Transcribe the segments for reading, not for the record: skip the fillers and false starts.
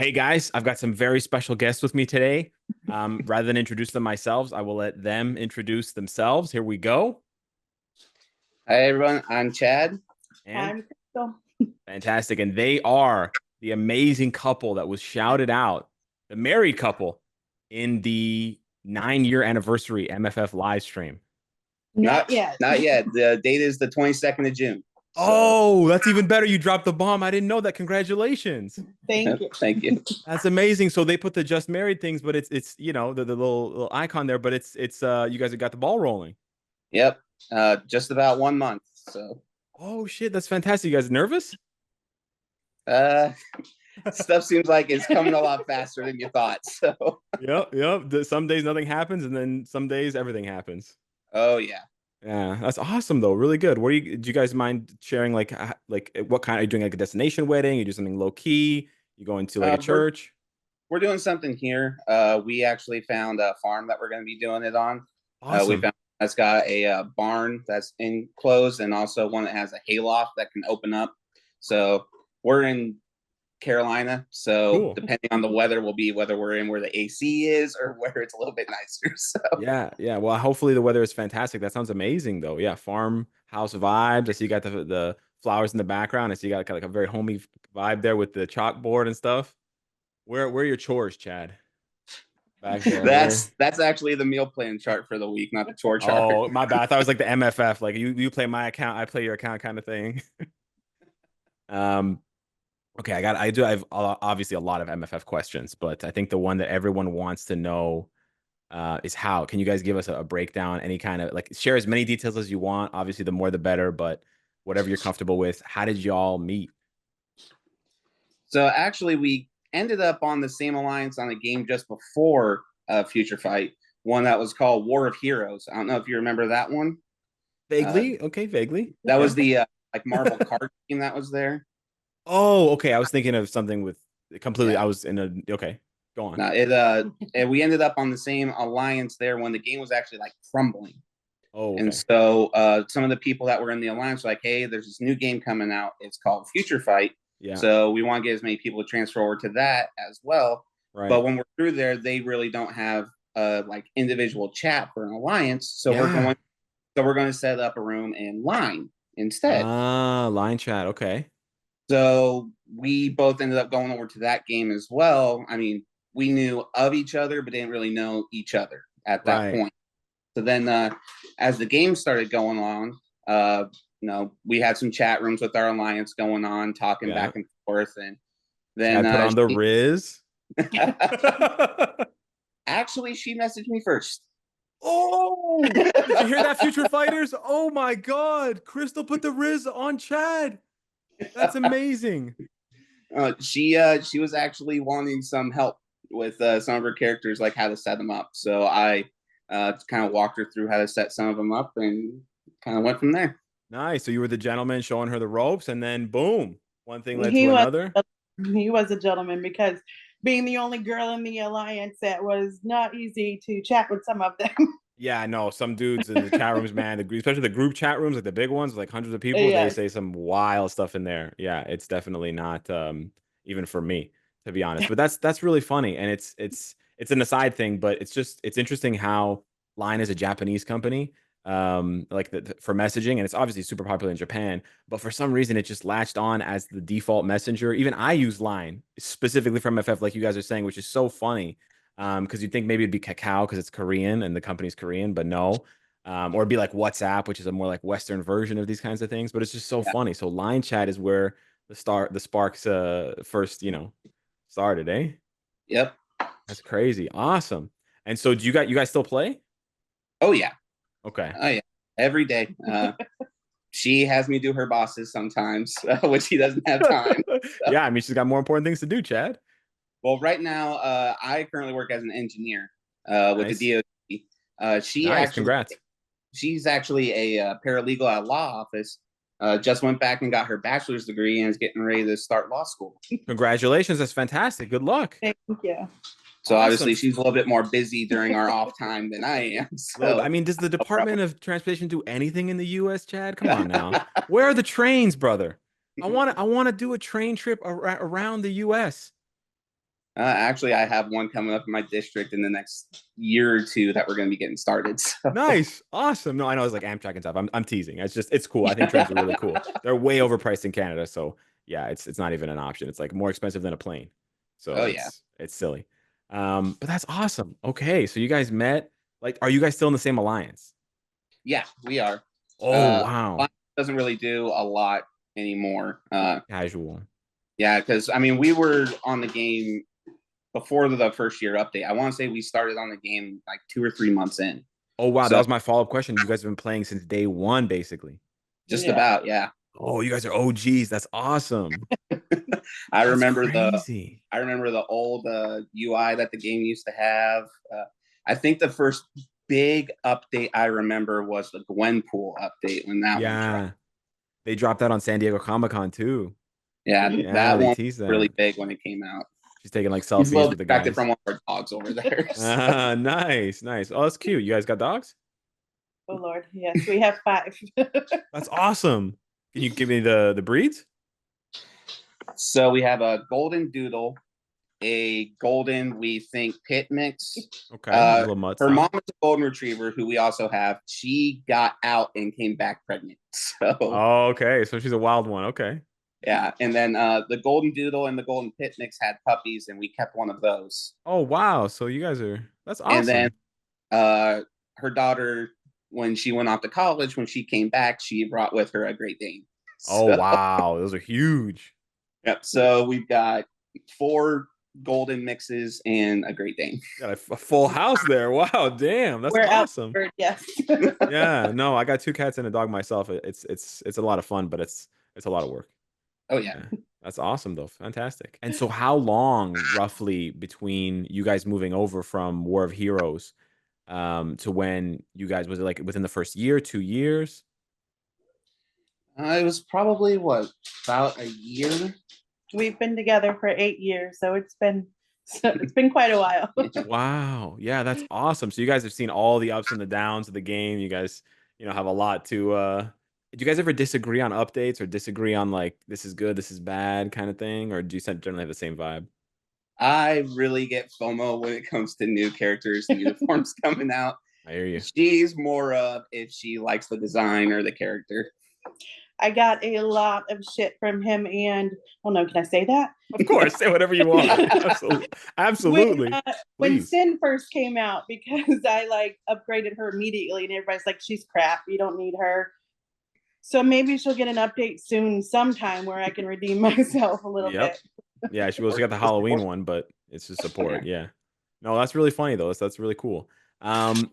Hey guys, I've got some very special guests with me today. Rather than introduce them myself, I will let them introduce themselves. Here we go. Hi everyone, I'm Chad. And I'm Crystal. fantastic. And they are the amazing couple that was shouted out, the married couple in the 9-year anniversary MFF live stream. Not yet. Not yet. The date is the 22nd of June. So Oh, that's even better. You dropped the bomb. I didn't know that. Congratulations. Thank you. thank you. That's amazing. So they put the just married things, but it's the little icon there, but it's you guys have got the ball rolling. Yep. Just about 1 month. So Oh shit, that's fantastic. You guys nervous? uh stuff seems like it's coming a lot faster than you thought. So Yep. Some days nothing happens, and then some days everything happens. oh yeah. Yeah, that's awesome though. Really good. Do you guys mind sharing like what kind are you doing, like a destination wedding? You do something low key? You going to like a We're church? we're doing something here. We actually found a farm that we're gonna be doing it on. We Awesome. found that's got a barn that's enclosed and also one that has a hayloft that can open up. So we're in Carolina. So Cool. depending on the weather will be whether we're in where the AC is or where it's a little bit nicer. So Yeah. Well, hopefully the weather is fantastic. That sounds amazing though. Yeah, farmhouse vibes. I see you got the flowers in the background. I see you got like a very homey vibe there with the chalkboard and stuff. Where are your chores, Chad? Back there. Where? that's actually the meal plan chart for the week, not the chore chart. Oh, my bad. I thought it was like the MFF, like you play my account, I play your account kind of thing. Um, okay, I have obviously a lot of MFF questions, but I think the one that everyone wants to know is how. Can you guys give us a breakdown, any kind of like share as many details as you want. Obviously, the more the better, but whatever you're comfortable with. How did y'all meet? So actually, we ended up on the same alliance on a game just before Future Fight, one that was called War of Heroes. I don't know if you remember that one. Uh, Vaguely, okay, vaguely. that Okay. was the like Marvel card game that was there. Oh, okay. I was thinking of something with completely. Yeah. I was in a okay. Go on. No, and we ended up on the same alliance there when the game was actually like crumbling. Oh, And okay. so some of the people that were in the alliance were like, hey, there's this new game coming out. It's called Future Fight. Yeah. So we want to get as many people to transfer over to that as well. Right. But when we're through there, they really don't have like individual chat for an alliance. So Yeah. we're going to set up a room in line instead. Ah, line chat. Okay. So we both ended up going over to that game as well. I mean, we knew of each other, but didn't really know each other at that Right. point. So then, as the game started going on, uh, we had some chat rooms with our alliance going on, talking Yeah. back and forth, and then Chad put on the Riz. actually she messaged me first. Oh, did you hear that, future fighters? Oh my God. Crystal put the Riz on Chad. That's amazing. She was actually wanting some help with some of her characters, like how to set them up. So I kind of walked her through how to set some of them up and kind of went from there. Nice. So you were the gentleman showing her the ropes, and then boom, one thing led He to was another. he was a gentleman because being the only girl in the alliance, that was not easy to chat with some of them. Yeah, I know some dudes in the chat rooms, man, especially the group chat rooms, like the big ones, like hundreds of people, they Yes. say some wild stuff in there. Yeah, it's definitely not even for me, to be honest. But that's really funny. And it's an aside thing, but it's interesting how Line is a Japanese company, like for messaging, and it's obviously super popular in Japan, but for some reason it just latched on as the default messenger. Even I use Line specifically from MFF, like you guys are saying, which is so funny. Because you'd think maybe it'd be Kakao because it's Korean and the company's Korean, but no. Or it'd be like WhatsApp, which is a more like Western version of these kinds of things. But it's just so Yeah. funny. So line chat is where the sparks first, started, eh? Yep. That's crazy. Awesome. And so do you guys still play? Oh yeah. Okay. Oh yeah. Every day. She has me do her bosses sometimes, which she doesn't have time. So. Yeah, I mean she's got more important things to do, Chad. Well, right now, I currently work as an engineer with the Nice. DoD. Nice. Congrats. She's actually a paralegal at a law office. Just went back and got her bachelor's degree and is getting ready to start law school. Congratulations. That's fantastic. Good luck. Thank you. So Awesome. obviously, she's a little bit more busy during our off time than I am. I So mean, does the Department of Transportation do anything in the U.S., Chad? Come on now. Where are the trains, brother? I want to do a train trip around the U.S. Actually, I have one coming up in my district in the next year or two that we're going to be getting started. So. Nice, awesome. No, I know it's like Amtrak and stuff. I'm teasing. It's cool. I think trains are really cool. They're way overpriced in Canada, so yeah, it's not even an option. It's like more expensive than a plane, so Oh yeah, it's silly. But that's awesome. Okay, so you guys met. Like, are you guys still in the same alliance? yeah, we are. Oh wow, Doesn't really do a lot anymore. casual. Yeah, because I mean, we were on the game before the first year update. I want to say we started on the game like 2 or 3 months in. Oh wow, that So was my follow-up question. You guys have been playing since day one, basically. just Yeah. about, yeah. Oh, you guys are OGs. That's awesome. I That's remember crazy. the old UI that the game used to have. I think the first big update I remember was the Gwenpool update when that one dropped. Yeah, they dropped that on San Diego Comic-Con too. Yeah, Yeah, that they one was teased really that. big when it came out. She's taking like He's a selfies little with the distracted guys. from one of our dogs over there. So. Ah, nice, nice. Oh, that's cute. You guys got dogs? Oh Lord, yes, we have 5. That's awesome. Can you give me the breeds? So we have a golden doodle, a golden, we think, pit mix. Okay, a little mutt Her style. mom is a golden retriever who we also have. She got out and came back pregnant. So Oh, okay, so she's a wild one. Okay. yeah, and then the golden doodle and the golden pit mix had puppies, and we kept one of those. Oh wow, so you guys are that's And then awesome. her daughter, when she went off to college, when she came back, she brought with her a Great Dane. Oh So, wow, those are huge. yep. So we've got 4 golden mixes and a Great Dane. Got a full house there. Wow, damn, that's We're awesome. outnumbered, yes. Yeah, no, I got 2 cats and a dog myself. It's a lot of fun, but it's a lot of work. Oh yeah. Yeah. That's awesome though. Fantastic. And so how long roughly between you guys moving over from War of Heroes to when you guys was it like within the first year, 2 years? It was probably about a year. We've been together for 8 years, so it's been quite a while. Wow. Yeah, that's awesome. So you guys have seen all the ups and the downs of the game. You guys, have a lot to do you guys ever disagree on updates or disagree on like this is good, this is bad kind of thing? Or do you generally have the same vibe? I really get FOMO when it comes to new characters and uniforms coming out. I hear you. She's more of if she likes the design or the character. I got a lot of shit from him, and oh no, can I say that? Of course, say whatever you want. Absolutely. Absolutely. When Please. Sin first came out, because I like upgraded her immediately, and everybody's like, she's crap, you don't need her. So maybe she'll get an update soon sometime where I can redeem myself a little Yep. bit. Yeah, she got the Halloween one, but it's just support. Yeah. No, that's really funny though. That's really cool.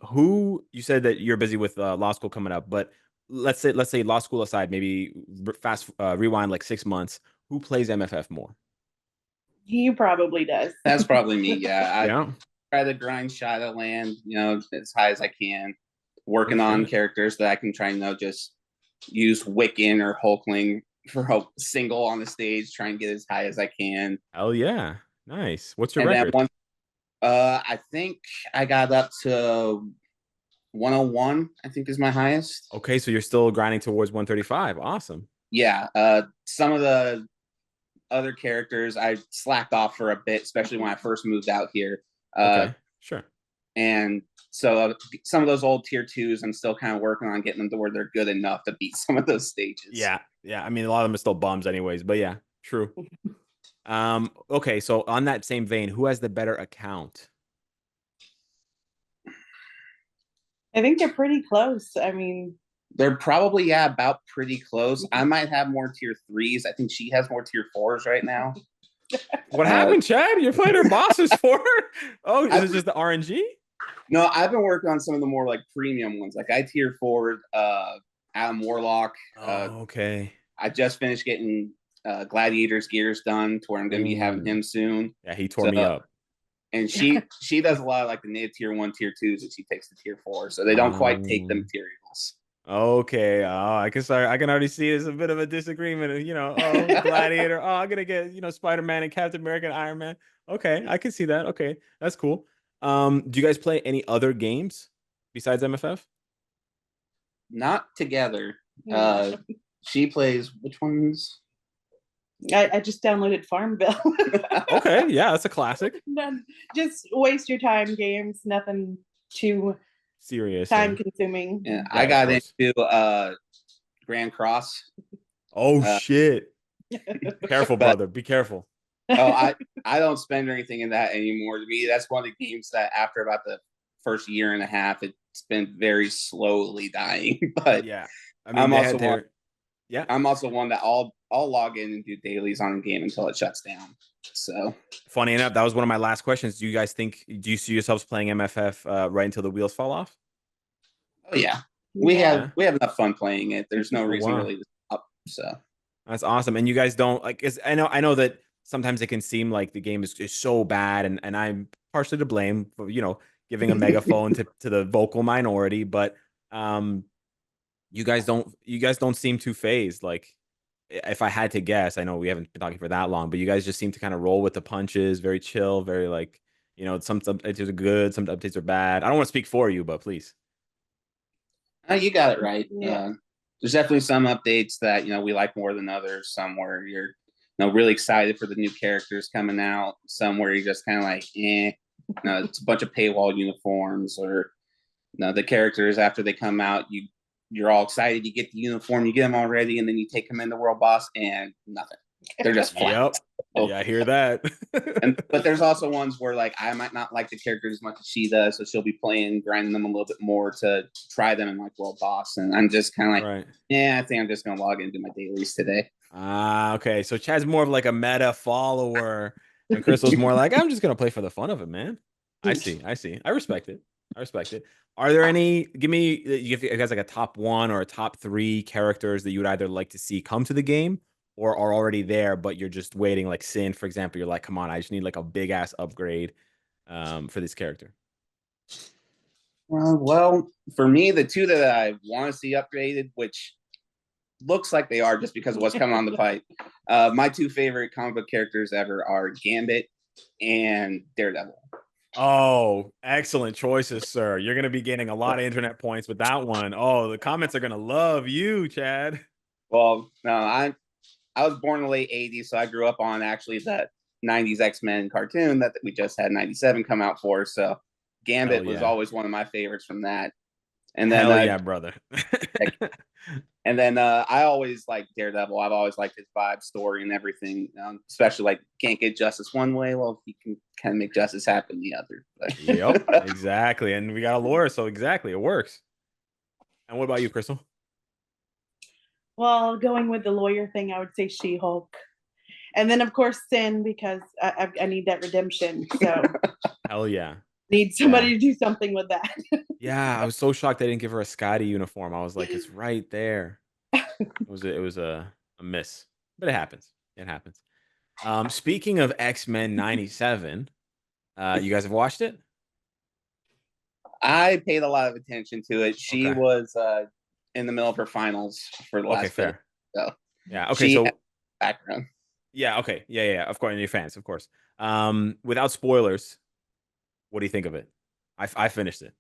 Who you said that you're busy with law school coming up, but let's say law school aside, maybe fast rewind like 6 months. Who plays MFF more? He probably does. That's probably me. Yeah, Yeah. try to grind Shadowland, as high as I can. Working For on sure. characters that I can try and just use Wiccan or Hulkling for a single on the stage. Try and get as high as I can. Hell yeah. Nice. What's your And then record? I think I got up to 101. I think is my highest. Okay, so you're still grinding towards 135. Awesome. Yeah. Some of the other characters I slacked off for a bit, especially when I first moved out here. Okay, sure. And so some of those old tier 2s, I'm still kind of working on getting them to where they're good enough to beat some of those stages. Yeah. Yeah. I mean, a lot of them are still bums anyways, but yeah, true. Okay, so on that same vein, who has the better account? I think they're pretty close. I mean, they're probably about pretty close. I might have more tier 3s. I think she has more tier 4s right now. What happened, Chad? You're playing her bosses for her? Oh, is it just the RNG? No, I've been working on some of the more like premium ones. Like I tier 4 Adam Warlock. Okay. I just finished getting Gladiator's gears done to where I'm going to be having him soon. Yeah, he tore me up. And she does a lot of like the native tier 1, tier 2s, and she takes the tier 4, so they don't quite take the materials. Okay. Oh, I can already see there's a bit of a disagreement. Gladiator. Oh, I'm gonna get Spider-Man and Captain America and Iron Man. Okay, I can see that. Okay, that's cool. Do you guys play any other games besides MFF? Not together. Yeah. She plays which ones? I just downloaded Farmville. Okay, yeah, that's a classic. Just waste your time games, nothing too Serious. time consuming. Yeah, Yeah, I of got course. into Grand Cross. Oh shit. Careful, But brother. Be careful. oh, I don't spend anything in that anymore. To me, that's one of the games that after about the first year and a half, it's been very slowly dying. But Yeah. I mean, I'm they also had their yeah. I'm also one that I'll log in and do dailies on a game until it shuts down. So Funny enough, that was one of my last questions. Do you see yourselves playing MFF right until the wheels fall off? oh yeah, Yeah. we have enough fun playing it. There's no Oh reason wow. really to stop. So That's awesome. And you guys don't like, I know that sometimes it can seem like the game is so bad, and I'm partially to blame for, giving a megaphone to the vocal minority, but um you guys don't seem too phased. Like, if I had to guess, I know we haven't been talking for that long, but you guys just seem to kind of roll with the punches, very chill, very like, some updates are good, some updates are bad. I don't want to speak for you, but please. you got it right. Yeah. There's definitely some updates that we like more than others. Some where you're really excited for the new characters coming out. Some where you're just kind of like, eh. It's a bunch of paywall uniforms, or the characters after they come out, you're all excited. You get the uniform, you get them already, and then you take them into World Boss, and nothing. They're just flat. Yep. Yeah, I hear that. But there's also ones where like I might not like the character as much as she does, so she'll be grinding them a little bit more to try them in like World Boss, and I'm just kind of like, Right. yeah, I think I'm just gonna log into my dailies today. Okay. So Chad's more of like a meta follower, and Crystal's more like, I'm just gonna play for the fun of it, man. I see. I see. I respect it. I respect it. Are there any? Give me. You guys like a top one or a top three characters that you would either like to see come to the game or are already there, but you're just waiting. Like Sin, for example, you're like, come on, I just need like a big ass upgrade, for this character. Well, for me, the two that I want to see upgraded, which looks like they are just because of what's coming on the pipe. My two favorite comic book characters ever are Gambit and Daredevil. Oh, excellent choices, sir. You're gonna be gaining a lot of internet points with that one. Oh, the comments are gonna love you, Chad. Well, no, I was born in the late '80s, so I grew up on actually that '90s X-Men cartoon that we just had '97 come out for. So Hell Gambit was yeah. always one of my favorites from that. And then Hell yeah, brother. I always like Daredevil. I've always liked his vibe, story, and everything. Especially like can't get justice one way, well, he can kind of make justice happen the other. Yep, exactly. And we got a lore, so exactly, it works. And what about you, Crystal? Well, going with the lawyer thing, I would say She-Hulk. And then, of course, Sin, because I need that redemption. So Hell yeah. need somebody to do something with that. Yeah, I was so shocked they didn't give her a Scotty uniform. I was like, it's right there. It was a miss, but it happens. It happens. Speaking of X-Men '97, you guys have watched it? I paid a lot of attention to it. She Okay. was in the middle of her finals for the Okay, last bit. fair. So Yeah. Okay. she had So background. yeah. Okay. Yeah. Yeah. Of course, and your fans, of course. Without spoilers, what do you think of it? I finished it.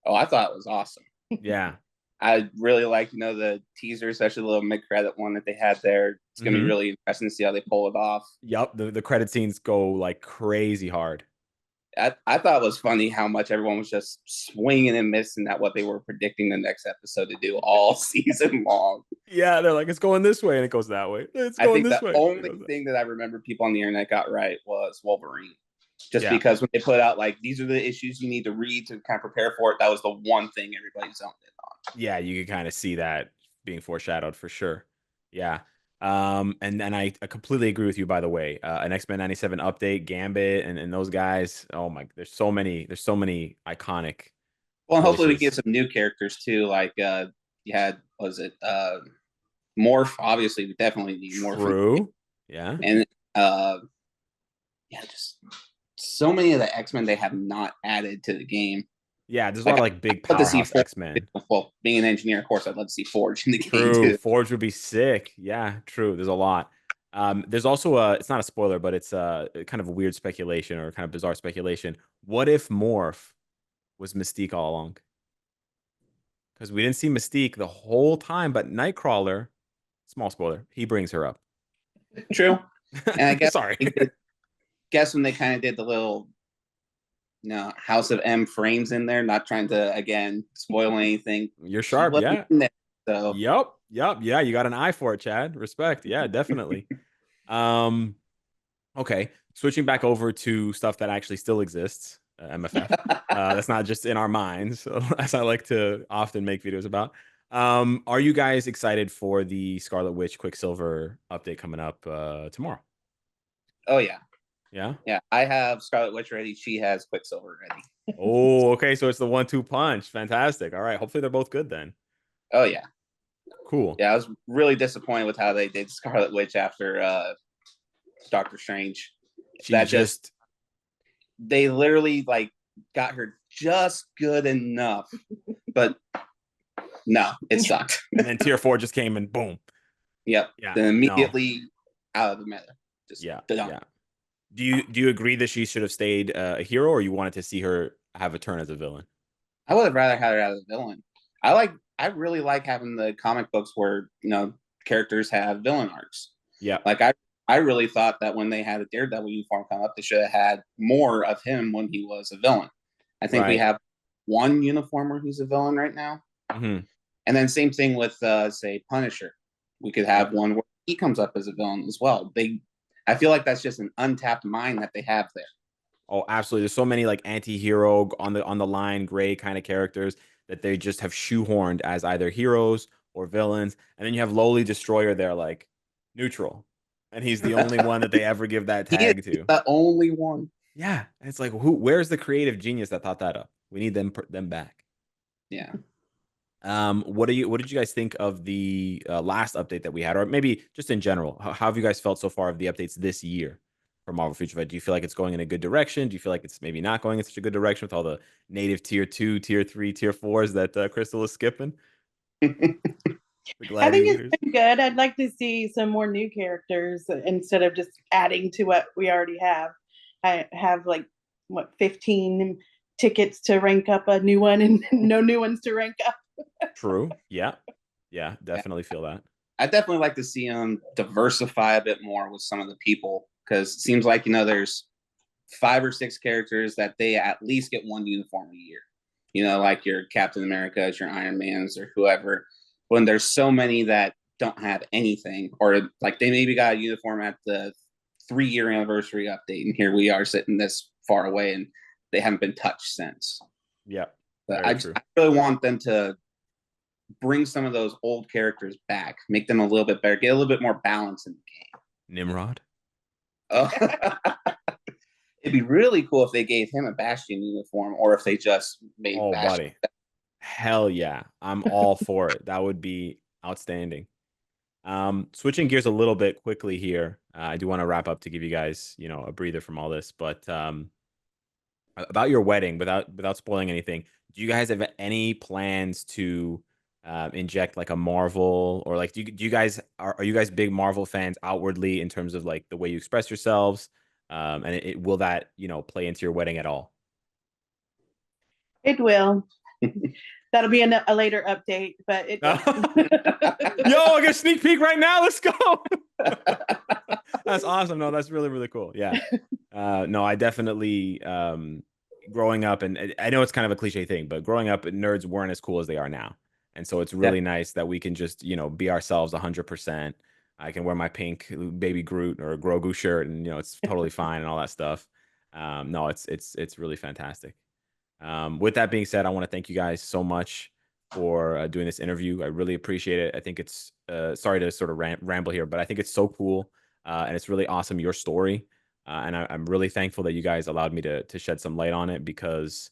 Oh, I thought it was awesome. Yeah. I really like, the teaser, especially the little mid-credit one that they had there. It's gonna be Mhm. really interesting to see how they pull it off. Yep. The credit scenes go like crazy hard. I thought it was funny how much everyone was just swinging and missing at what they were predicting the next episode to do all season long. Yeah, they're like, it's going this way, and it goes that way. It's I going think this the way. only thing that I remember people on the internet got right was Wolverine. Just Yeah. because when they put out like these are the issues you need to read to kind of prepare for it, that was the one thing everybody zoned in on. Yeah, you can kind of see that being foreshadowed for sure. Yeah. And I completely agree with you, by the way. An X-Men '97 update, Gambit, and those guys. Oh my, there's so many iconic Well, hopefully we get voices. some new characters too. Like you had was it Morph? Obviously, we definitely need Morph, True. Yeah. and uh, yeah, just so many of the X-Men they have not added to the game. Yeah, there's a lot Like of like big I'd love to see powerhouse Forge. X-Men. Well, being an engineer, of course, I'd love to see Forge in the game True. too. Forge would be sick. Yeah, true. There's a lot. There's also it's not a spoiler, but it's kind of a weird speculation or kind of bizarre speculation. What if Morph was Mystique all along? Because we didn't see Mystique the whole time, but Nightcrawler, small spoiler, he brings her up. True. And I guess Sorry. guess when they kind of did the little House of M frames in there, not trying to again spoil anything. You're sharp, yeah. There, so Yep. Yeah, you got an eye for it, Chad. Respect. Yeah, definitely. Okay. Switching back over to stuff that actually still exists, MFF. That's not just in our minds, as I like to often make videos about. Are you guys excited for the Scarlet Witch Quicksilver update coming up tomorrow? Oh yeah. Yeah. Yeah. I have Scarlet Witch ready. She has Quicksilver ready. Oh, okay. So it's the 1-2 punch. Fantastic. All right. Hopefully they're both good then. Oh yeah. Cool. Yeah, I was really disappointed with how they did Scarlet Witch after Doctor Strange. They literally like got her just good enough, but no, it sucked. And then tier 4 just came and boom. Yep. Yeah. Then immediately out of the meta. Just yeah. Do you agree that she should have stayed a hero, or you wanted to see her have a turn as a villain? I would have rather had her as a villain. I really like having the comic books where characters have villain arcs. Yeah. Like I really thought that when they had a Daredevil uniform come up, they should have had more of him when he was a villain. I think we have one uniform where he's a villain right now. Mm-hmm. And then same thing with say Punisher. We could have one where he comes up as a villain as well. I feel like that's just an untapped mine that they have there. Oh, absolutely. There's so many like anti-hero on the line, gray kind of characters that they just have shoehorned as either heroes or villains. And then you have Lowly Destroyer there, like neutral. And he's the only one that they ever give that tag to. The only one. Yeah. And it's like, where's the creative genius that thought that up? We need them back. Yeah. What did you guys think of the last update that we had, or maybe just in general? How have you guys felt so far of the updates this year for Marvel Future Fight? Do you feel like it's going in a good direction? Do you feel like it's maybe not going in such a good direction with all the native tier 2, tier 3, tier 4s that Crystal is skipping? I think it's been good. I'd like to see some more new characters instead of just adding to what we already have. I have 15 tickets to rank up a new one and no new ones to rank up. True. Yeah. Definitely feel that. I definitely like to see them diversify a bit more with some of the people, because it seems like there's 5 or 6 characters that they at least get one uniform a year. Like your Captain America's, your Iron Man's, or whoever. When there's so many that don't have anything, or like they maybe got a uniform at the 3-year anniversary update, and here we are sitting this far away, and they haven't been touched since. Yeah. But I really want them to bring some of those old characters back, make them a little bit better, get a little bit more balance in the game. Nimrod. Oh. It'd be really cool if they gave him a Bastion uniform, or if they just made Bastion. Buddy. Hell yeah. I'm all for it. That would be outstanding. Switching gears a little bit quickly here. I do want to wrap up to give you guys, a breather from all this, but about your wedding, without spoiling anything, do you guys have any plans to inject like a Marvel, or like do you guys are you guys big Marvel fans outwardly in terms of like the way you express yourselves, and will that play into your wedding at all? It will. That'll be a later update, but it Yo, I get a sneak peek right now. Let's go. That's awesome. No, that's really, really cool. Yeah. No, I definitely growing up, and I know it's kind of a cliche thing, but growing up, nerds weren't as cool as they are now. And so it's really nice that we can just, be ourselves 100%. I can wear my pink baby Groot or Grogu shirt, and it's totally fine and all that stuff. No, it's really fantastic. With that being said, I want to thank you guys so much for doing this interview. I really appreciate it. I think it's sorry to sort of ramble here, but I think it's so cool, and it's really awesome, your story. And I'm really thankful that you guys allowed me to shed some light on it, because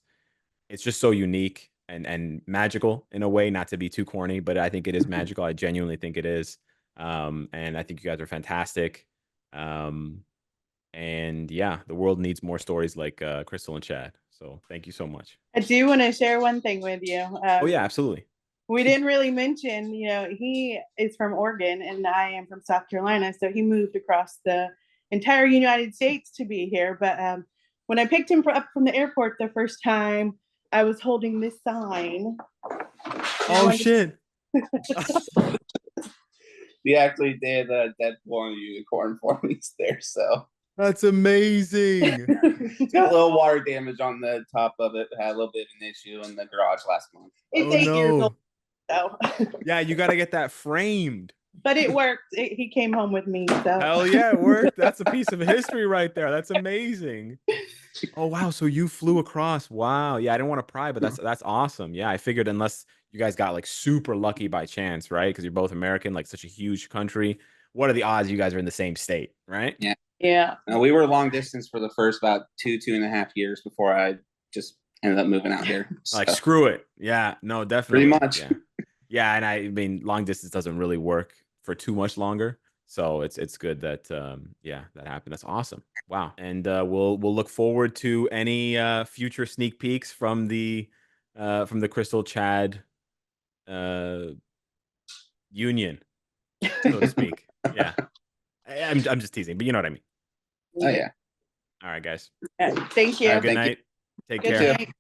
it's just so unique and magical in a way, not to be too corny, but I think it is magical. I genuinely think it is. And I think you guys are fantastic. And yeah, the world needs more stories like Crystal and Chad. So thank you so much. I do want to share one thing with you. Oh yeah, absolutely. We didn't really mention, he is from Oregon and I am from South Carolina. So he moved across the entire United States to be here. But when I picked him up from the airport the first time, I was holding this sign. Oh shit. we actually did a Deadpool and a unicorn for me there. So that's amazing. It's got a little water damage on the top of it. Had a little bit of an issue in the garage last month. It's 8 years old, so yeah, you got to get that framed. But it worked. He came home with me. So hell yeah, it worked. That's a piece of history right there. That's amazing. Oh wow, so you flew across. Wow. Yeah, I didn't want to pry, but that's awesome. Yeah, I figured unless you guys got like super lucky by chance, right? Because you're both American, like such a huge country. What are the odds you guys are in the same state, right? Yeah. Yeah. We were long distance for the first about 2.5 years before I just ended up moving out here. So. Like screw it. Yeah, no, definitely. Pretty much. Yeah. Yeah, and I mean long distance doesn't really work for too much longer. So it's good that yeah, that happened. That's awesome. Wow. And we'll look forward to any future sneak peeks from the Crystal Chad union, so to speak. Yeah. I'm just teasing, but you know what I mean. Oh yeah. All right, guys. Thank you. Good night. Take care. Night.